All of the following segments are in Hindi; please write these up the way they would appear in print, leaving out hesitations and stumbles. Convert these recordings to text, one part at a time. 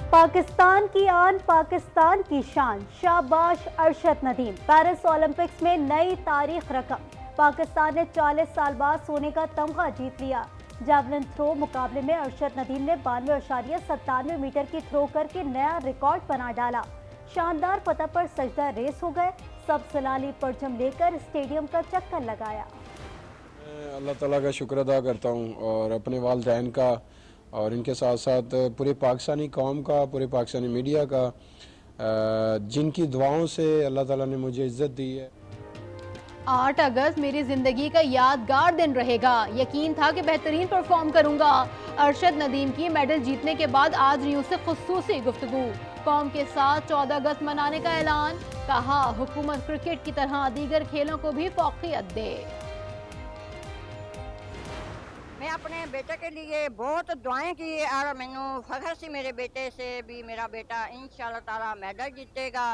पाकिस्तान की आन, पाकिस्तान की शान, शाबाश अरशद नदीम। पेरिस ओलंपिक्स में नई तारीख रकम। पाकिस्तान ने 40 साल बाद सोने का तमगा जीत लिया। जैवलिन थ्रो मुकाबले में अरशद नदीम ने 92.97 मीटर की थ्रो करके नया रिकॉर्ड बना डाला। शानदार फतह पर सजदा रेस हो गए। सब सलाली परचम लेकर स्टेडियम का चक्कर लगाया। अल्लाह ताला का शुक्र अदा करता हूँ और अपने वालिदैन का और इनके साथ साथ पूरे पाकिस्तानी कौम का, पूरे पाकिस्तानी मीडिया का, जिनकी दुआओं से अल्लाह ताला ने मुझे इज्जत दी है। 8 अगस्त मेरी जिंदगी का यादगार दिन रहेगा। यकीन था कि बेहतरीन परफॉर्म करूंगा। अरशद नदीम की मेडल जीतने के बाद आज न्यूज से खुसूसी गुफ्तगू। कौम के साथ 14 अगस्त मनाने का ऐलान। कहा हुकूमत क्रिकेट की तरह दीगर खेलों को भी फौकियत दे। मैं अपने बेटे के लिए बहुत दुआएं की और मैनू फखर सी मेरे बेटे से भी। मेरा बेटा इंशाल्लाह ताला मेडल जीतेगा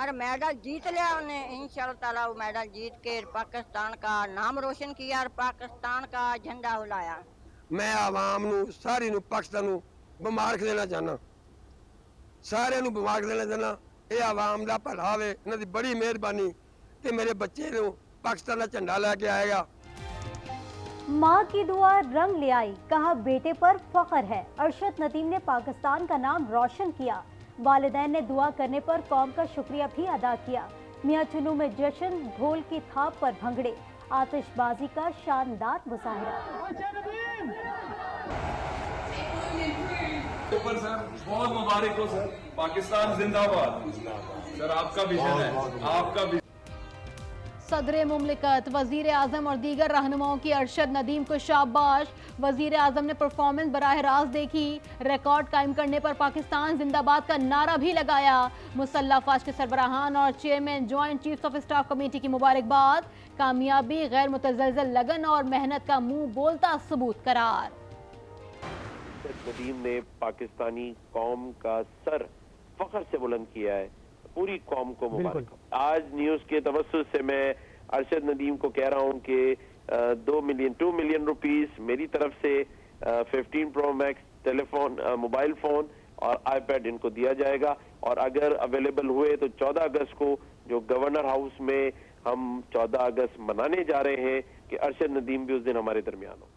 और मेडल जीत लिया उन्हें। इंशाल्लाह ताला वो मेडल जीत के पाकिस्तान का नाम रोशन किया और पाकिस्तान का झंडा हिलाया। मैं आवाम नू सारी नू पाकिस्तान नू मुबारक देना चाहना, सारे नू मुबारक देना चाहना। ये आवाम दा भला होवे, इन्हां दी बड़ी मेहरबानी कि मेरे बच्चे नू पाकिस्तान दा झंडा लेके आएगा। माँ की दुआ रंग ले आई। कहा बेटे पर फख्र है। अरशद नदीम ने पाकिस्तान का नाम रोशन किया। वालिदैन ने दुआ करने पर कौम का शुक्रिया भी अदा किया। मियाँ चुनू में जश्न, ढोल की थाप पर भंगड़े, आतिशबाजी का शानदार मुजाहरा। सर बहुत मुबारक हो सर, पाकिस्तान जिंदाबाद। सर आपका विजन है, आपका विजन। सदर मुमलिकत, वजीर आजम और दीगर रहनुमाओं की अरशद नदीम को शाबाश। वजीर आजम ने परफॉर्मेंस बराह रास्त देखी। रिकॉर्ड कायम करने पर पाकिस्तान जिंदाबाद का नारा भी लगाया। मुसल्लह फौज के सरबराहान और chairman joint chiefs of staff committee की मुबारकबाद। कामयाबी गैर मुतज़लज़ल लगन और मेहनत का मुंह बोलता सबूत करार। नदीम ने पाकिस्तानी कौम का सर फख्र से बुलंद किया है। पूरी कौम को मुबारक। आज न्यूज के तवस्सुत से मैं अरशद नदीम को कह रहा हूं कि 2 मिलियन रुपीस मेरी तरफ से 15 pro max telephone, mobile phone और आईपैड इनको दिया जाएगा। और अगर अवेलेबल हुए तो 14 अगस्त को जो गवर्नर हाउस में हम 14 अगस्त मनाने जा रहे हैं कि अरशद नदीम भी उस दिन हमारे दरमियान हो।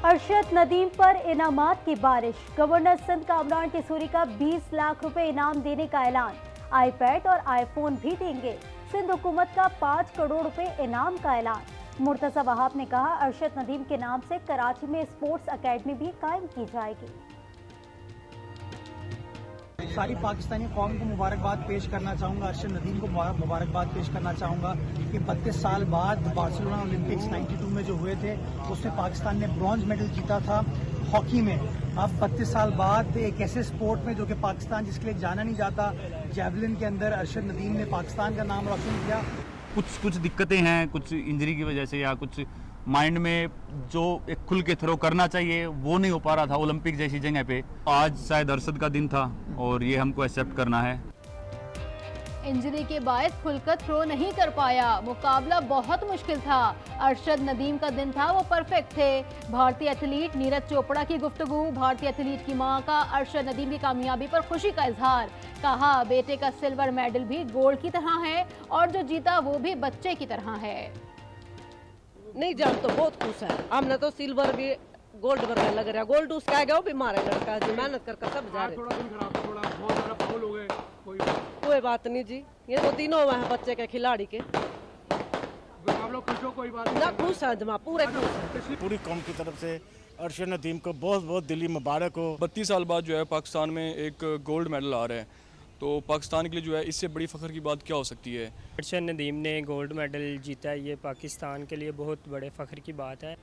अरशद नदीम पर इनामात की बारिश। गवर्नर सिंध कामरान टिसूरी का 20 लाख रुपए इनाम देने का ऐलान। आईपैड और आईफोन भी देंगे। सिंध हुकूमत का 5 करोड़ रुपए इनाम का ऐलान। मुर्तजा वहाब ने कहा अरशद नदीम के नाम से कराची में स्पोर्ट्स अकेडमी भी कायम की जाएगी। सारी पाकिस्तानी कौम को मुबारकबाद पेश करना चाहूँगा। अरशद नदीम को मुबारकबाद पेश करना चाहूँगा कि 32 साल बाद बार्सिलोना ओलंपिक्स 92 में जो हुए थे उसमें पाकिस्तान ने ब्रॉन्ज मेडल जीता था हॉकी में। अब 32 साल बाद एक ऐसे स्पोर्ट में जो कि पाकिस्तान जिसके लिए जाना नहीं जाता, जैवलिन के अंदर अरशद नदीम ने पाकिस्तान का नाम रोशन किया। कुछ दिक्कतें हैं, कुछ इंजरी की वजह से या कुछ माइंड में जो एक खुल के थ्रो करना चाहिए वो नहीं हो पा रहा था ओलंपिक जैसी जगह पे। आज शायद अरशद का दिन था और ये हमको एक्सेप्ट करना है। इंजरी के बायस खुलकर थ्रो नहीं कर पाया। मुकाबला बहुत मुश्किल था। अरशद नदीम का दिन था, वो परफेक्ट थे। भारतीय एथलीट नीरज चोपड़ा की गुफ्तगू। भारतीय एथलीट की मां का अरशद नदीम की कामयाबी पर खुशी का इजहार। कहा बेटे का सिल्वर मेडल भी गोल्ड की तरह है और जो जीता वो भी बच्चे की तरह है। नहीं जान तो बहुत खुश है। हमने तो सिल्वर भी गोल्ड वर्गा लग रहा है। गोल्ड उसका आ गया, वो भी मारे लड़का जो मेहनत कर सब जा रहे। थोड़ा दिन खराब, थोड़ा बहुत ज्यादा फाउल हो गए। कोई बात नहीं जी, ये तो तीनों हुए हैं बच्चे के खिलाड़ी के। आप लोग खुश हो? कोई बात ना खुश है जमा, पूरे खुश है। पूरी कौम की तरफ से अरशद नदीम को बहुत बहुत दिली मुबारक हो। 32 साल बाद जो है पाकिस्तान में एक गोल्ड मेडल आ रहा है, तो पाकिस्तान के लिए जो है इससे बड़ी फ़ख्र की बात क्या हो सकती है। अरशद नदीम ने गोल्ड मेडल जीता है, ये पाकिस्तान के लिए बहुत बड़े फ़ख्र की बात है।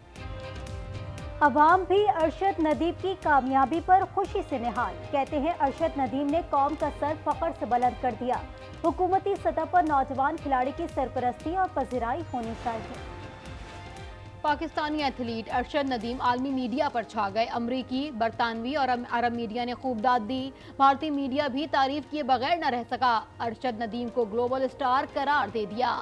अवाम भी अरशद नदीम की कामयाबी पर खुशी से निहाल। कहते हैं अरशद नदीम ने कौम का सर फख्र से बुलंद कर दिया। हुकूमती सतह पर नौजवान खिलाड़ी की सरपरस्ती और पजीराई होनी चाहिए। पाकिस्तानी एथलीट अरशद नदीम आलमी मीडिया पर छा गए। अमरीकी, बरतानवी और अरब मीडिया ने खूब दाद दी। भारतीय मीडिया भी तारीफ किए बगैर न रह सका। अरशद नदीम को ग्लोबल स्टार करार दे दिया।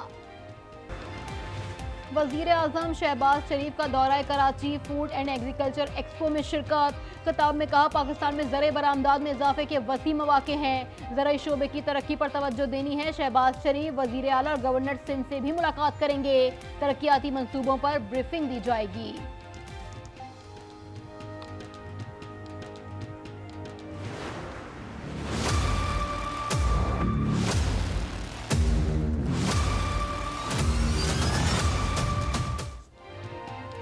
वजीर आजम शहबाज शरीफ का दौरा Karachi, food and agriculture expo में शिरकत। खिताब में कहा, पाकिस्तान में ज़र बरामदाद में इजाफे के वसी मौके हैं, ज़राई शोबे की तरक्की पर तवज्जो देनी है। शहबाज शरीफ वजीर आला और गवर्नर सिंध से भी मुलाकात करेंगे। तरक्याती मंसूबों पर ब्रीफिंग दी जाएगी।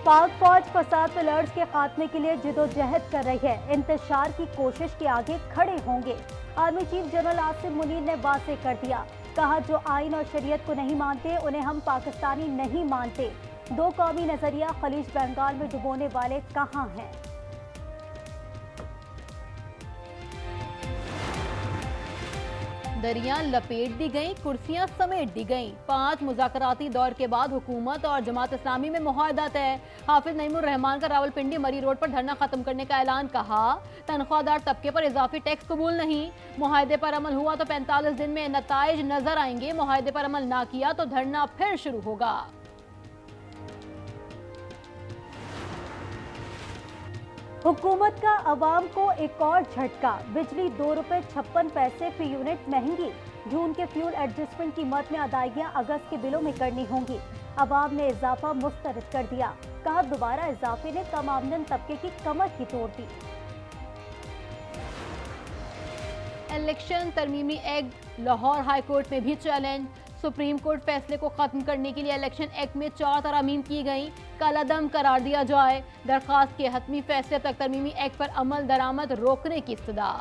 पाक फौज फसाद अलर्ट्स के खात्मे के लिए जिदोजहद कर रही है, इंतशार की कोशिश के आगे खड़े होंगे। Army chief general Asim Munir ने वाज़ेह कर दिया, कहा जो आइन और शरीयत को नहीं मानते उन्हें हम पाकिस्तानी नहीं मानते। दो कौमी नजरिया खलीज बंगाल में डुबोने वाले कहाँ हैं? दरियां लपेट दी गईं, कुर्सियां समेट दी गईं। 5 मुज़ाकराती दौर के बाद हुकूमत और जमात इस्लामी में मुआहदा तय। हाफिज नईमुर रहमान का रावलपिंडी मरी रोड पर धरना खत्म करने का ऐलान। कहा, तनख्वाहदार तबके पर इजाफी टैक्स कबूल नहीं। मुआहदे पर अमल हुआ तो 45 दिन में नताइज नजर आएंगे। मुआहदे पर अमल ना किया तो धरना फिर शुरू होगा। हुकूमत का अवाम को एक और झटका, बिजली 2 रुपए 56 पैसे फी यूनिट महंगी। जून के फ्यूल एडजस्टमेंट कीमत में अदायगियां अगस्त के बिलों में करनी होंगी। अवाम ने इजाफा मुस्तरद कर दिया। कहा, दोबारा इजाफे ने कम आमदन तबके की कमर ही तोड़ दी। इलेक्शन तरमीमी एक्ट लाहौर हाई कोर्ट में भी चैलेंज। सुप्रीम कोर्ट फैसले को खत्म करने के लिए इलेक्शन एक्ट में 4 तरमीम की गई, कलअदम करार दिया जाए। दरखास्त के हतमी फैसले तक तरमीमी एक्ट पर अमल दरामद रोकने की इस्तदा।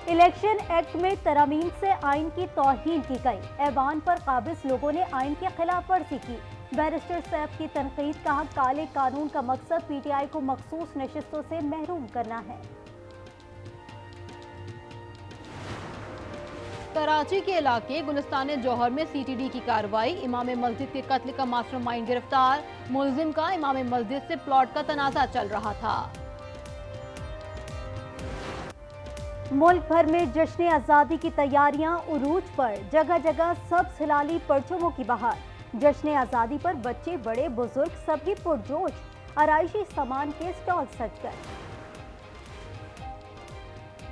इलेक्शन एक्ट में तरमीम से आइन की तौहीन की गई। ऐवान पर काबिज लोगों ने आइन की खिलाफ वर्जी की। बैरिस्टर सैफ की तनकीद। कहा, काले कानून का मकसद पीटीआई को मखसूस नशिस्तों से महरूम करना है। कराची के इलाके गुलिस्तान जौहर में सीटीडी की कार्रवाई। इमाम मस्जिद के कत्ल का मास्टरमाइंड गिरफ्तार। मुलजिम का इमाम मस्जिद से प्लॉट का तनाज़ा चल रहा था। मुल्क भर में जश्न आज़ादी की तैयारियां उरूज पर, जगह जगह सब्ज़ हिलाली परचमों की बहार। जश्न आज़ादी पर बच्चे बड़े बुजुर्ग सभी पुरजोश, आराइशी सामान के स्टॉल सज गए।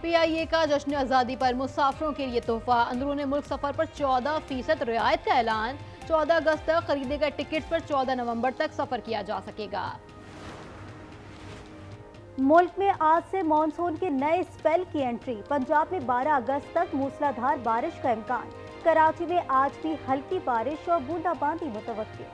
पीआईए का जश्न आज़ादी पर मुसाफिरों के लिए तोहफा। अंदरूनी मुल्क सफर पर 14% रियायत का ऐलान। 14 अगस्त तक खरीदे गए टिकट पर 14 नवंबर तक सफर किया जा सकेगा। मुल्क में आज से मॉनसून के नए स्पेल की एंट्री। पंजाब में 12 अगस्त तक मूसलाधार बारिश का इम्कान। कराची में आज भी हल्की बारिश और बूंदाबांदी मुतवक्किल।